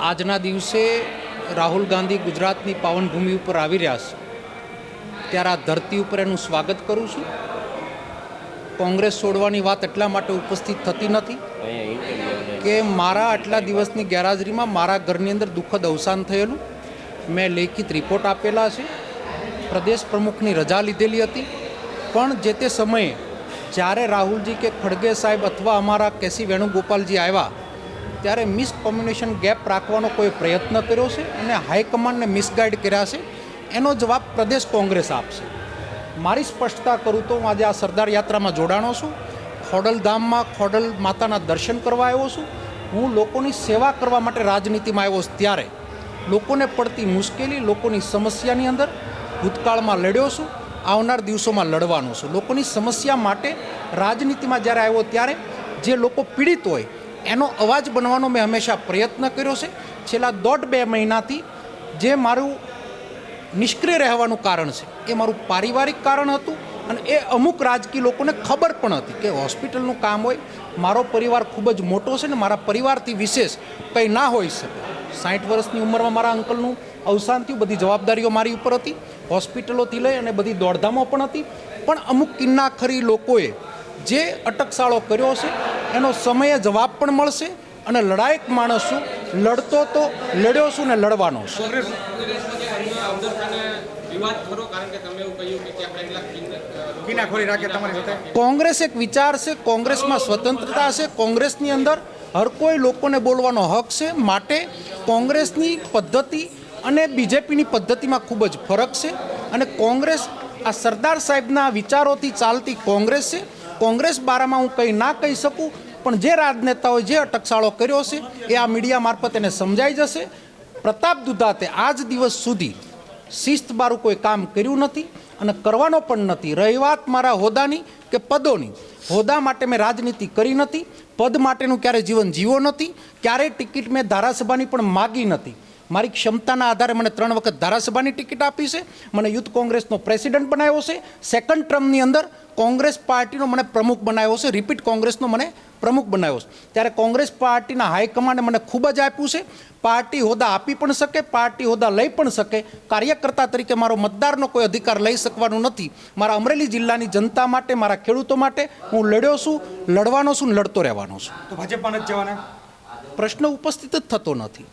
આજના દિવસે રાહુલ ગાંધી ગુજરાતની પાવનભૂમિ ઉપર આવી રહ્યા છે ત્યારે આ ધરતી ઉપર એનું સ્વાગત કરું છું. કોંગ્રેસ છોડવાની વાત એટલા માટે ઉપસ્થિત થતી નથી કે મારા આટલા દિવસની ગેરહાજરીમાં મારા ઘરની અંદર દુઃખદ અવસાન થયેલું. મેં લેખિત રિપોર્ટ આપેલા છે. પ્રદેશ પ્રમુખની રજા લીધેલી હતી, પણ જે તે સમયે જ્યારે રાહુલજી કે ખડગે સાહેબ અથવા અમારા કેસી વેણુગોપાલજી આવ્યા ત્યારે મિસકોમ્યુનિકેશન ગેપ રાખવાનો કોઈ પ્રયત્ન કર્યો છે અને હાઈકમાન્ડને મિસગાઈડ કર્યા છે. એનો જવાબ પ્રદેશ કોંગ્રેસ આપશે. મારી સ્પષ્ટતા કરું તો હું આજે આ સરદાર યાત્રામાં જોડાણો છું. ખોડલધામમાં ખોડલ માતાના દર્શન કરવા આવ્યો છું. હું લોકોની સેવા કરવા માટે રાજનીતિમાં આવ્યો છું. ત્યારે લોકોને પડતી મુશ્કેલી, લોકોની સમસ્યાની અંદર ભૂતકાળમાં લડ્યો છું, આવનાર દિવસોમાં લડવાનો છું. લોકોની સમસ્યા માટે રાજનીતિમાં જ્યારે આવ્યો ત્યારે જે લોકો પીડિત હોય એનો અવાજ બનવાનો મેં હંમેશા પ્રયત્ન કર્યો છે. છેલ્લા 1.5-2 મહિનાથી જે મારું નિષ્ક્રિય રહેવાનું કારણ છે એ મારું પારિવારિક કારણ હતું અને એ અમુક રાજકીય લોકોને ખબર પણ હતી કે હોસ્પિટલનું કામ હોય. મારો પરિવાર ખૂબ જ મોટો છે ને મારા પરિવારથી વિશેષ કંઈ ના હોઈ શકે. 60 વર્ષની ઉંમરમાં મારા અંકલનું અવસાન થયું. બધી જવાબદારીઓ મારી ઉપર હતી, હોસ્પિટલોથી લઈ અને બધી દોડધામો પણ હતી. પણ અમુક કિન્નાખરી લોકોએ જે અટકસાળો કર્યો છે એનો સમયે જવાબ પણ મળશે અને લડાયક માણસ છું, લડતો તો લડ્યો છું ને લડવાનો છું. કોંગ્રેસ એક વિચાર છે, કોંગ્રેસમાં સ્વતંત્રતા છે, કોંગ્રેસની અંદર હર કોઈ લોકોને બોલવાનો હક છે. માટે કોંગ્રેસની પદ્ધતિ અને બીજેપીની પદ્ધતિમાં ખૂબ જ ફરક છે અને કોંગ્રેસ આ સરદાર સાહેબના વિચારોથી ચાલતી કોંગ્રેસ છે. કોંગ્રેસ બારામાં હું કંઈ ના કહી શકું, પણ જે રાજનેતાઓએ જે અટકસાળો કર્યો છે એ આ મીડિયા મારફત એને સમજાઈ જશે. પ્રતાપ દુધાતે આજ દિવસ સુધી શિસ્તબારું કોઈ કામ કર્યું નથી અને કરવાનો પણ નથી. રહી વાત મારા હોદ્દાની કે પદોની, હોદ્દા માટે મેં રાજનીતિ કરી નથી, પદ માટેનું ક્યારેય જીવન જીવો નથી, ક્યારેય ટિકિટ મેં ધારાસભાની પણ માગી નથી. મારી ક્ષમતાના આધારે મને 3 વખત ધારાસભાની ટિકિટ આપી છે. મને યુથ કોંગ્રેસનો પ્રેસિડન્ટ બનાવ્યો છે. 2nd ટર્મની અંદર કોંગ્રેસ પાર્ટીનો મને પ્રમુખ બનાવ્યો છે. રિપીટ કોંગ્રેસનો મને પ્રમુખ બનાવ્યો છે. ત્યારે કોંગ્રેસ પાર્ટીના હાઈકમાન્ડે મને ખૂબ જ આપ્યું છે. પાર્ટી હોદ્દા આપી પણ શકે, પાર્ટી હોદ્દા લઈ પણ શકે. કાર્યકર્તા તરીકે મારો મતદારનો કોઈ અધિકાર લઈ શકવાનું નથી. મારા અમરેલી જિલ્લાની જનતા માટે, મારા ખેડૂતો માટે હું લડ્યો છું, લડવાનો છું, લડતો રહેવાનો છું. તો ભાજપમાં નથી જવાના? પ્રશ્ન ઉપસ્થિત જ થતો નથી.